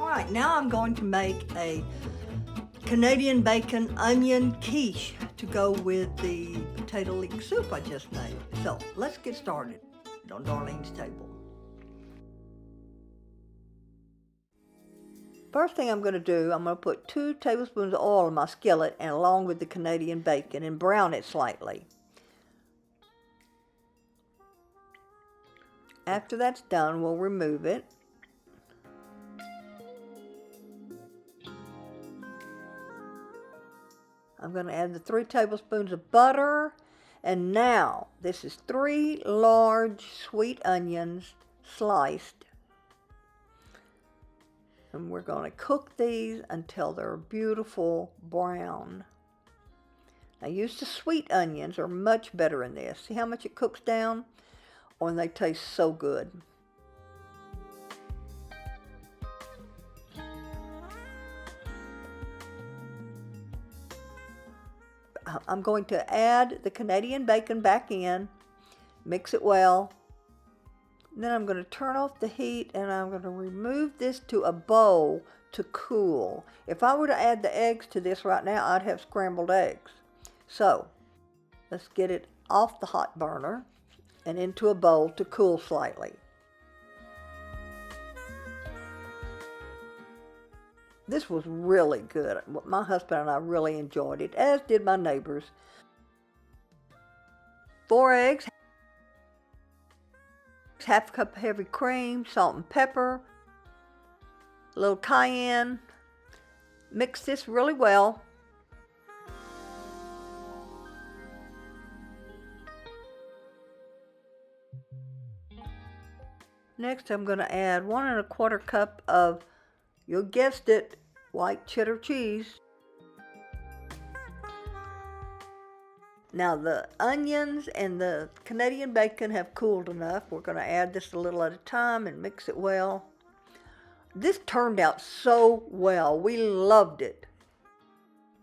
right, now I'm going to make a Canadian bacon onion quiche to go with the potato leek soup I just made. So let's get started on Darlene's table. First thing I'm going to do, I'm going to put 2 tablespoons of oil in my skillet and along with the Canadian bacon and brown it slightly. After that's done, we'll remove it. I'm going to add the 3 tablespoons of butter, and now this is 3 large sweet onions sliced, and we're going to cook these until they're beautiful brown. Now use the sweet onions are much better in this. See how much it cooks down? Oh, and they taste so good. I'm going to add the Canadian bacon back in, mix it well. Then I'm going to turn off the heat and I'm going to remove this to a bowl to cool. If I were to add the eggs to this right now, I'd have scrambled eggs. So let's get it off the hot burner and into a bowl to cool slightly. This was really good. My husband and I really enjoyed it, as did my neighbors. 4 eggs, half a cup of heavy cream, salt and pepper, a little cayenne. Mix this really well. Next, I'm going to add 1 1/4 cup of, you guessed it, white cheddar cheese. Now the onions and the Canadian bacon have cooled enough. We're going to add this a little at a time and mix it well. This turned out so well. We loved it.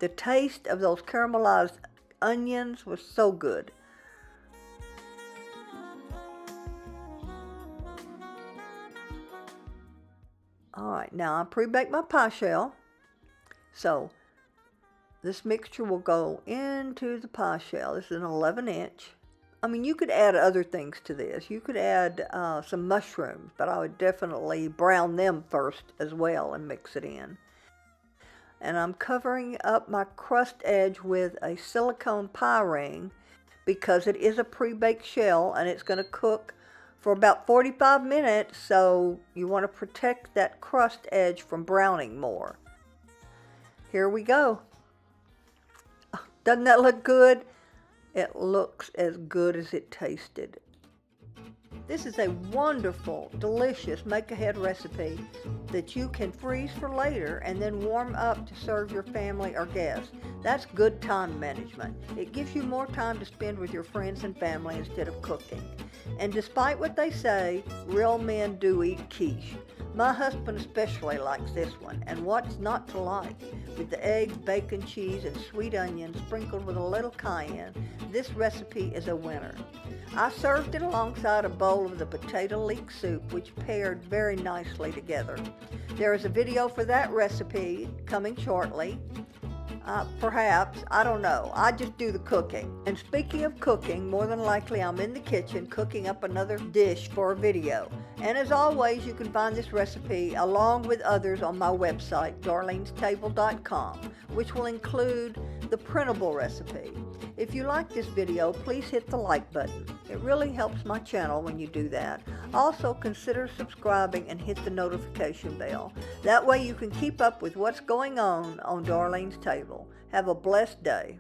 The taste of those caramelized onions was so good. All right, now I pre-baked my pie shell. So this mixture will go into the pie shell. This is an 11-inch. I mean, you could add other things to this. You could add some mushrooms, but I would definitely brown them first as well and mix it in. And I'm covering up my crust edge with a silicone pie ring because it is a pre-baked shell and it's going to cook for about 45 minutes, so you want to protect that crust edge from browning more. Here we go. Doesn't that look good? It looks as good as it tasted. This is a wonderful, delicious make-ahead recipe that you can freeze for later and then warm up to serve your family or guests. That's good time management. It gives you more time to spend with your friends and family instead of cooking. And despite what they say, real men do eat quiche. My husband especially likes this one, and what's not to like? With the eggs, bacon, cheese, and sweet onions sprinkled with a little cayenne, this recipe is a winner. I served it alongside a bowl of the potato leek soup, which paired very nicely together. There is a video for that recipe coming shortly. Perhaps, I don't know. I just do the cooking. And speaking of cooking, more than likely I'm in the kitchen cooking up another dish for a video. And as always, you can find this recipe along with others on my website, darlenestable.com, which will include the printable recipe. If you like this video, please hit the like button. It really helps my channel when you do that. Also, consider subscribing and hit the notification bell. That way you can keep up with what's going on Darlene's Table. Have a blessed day.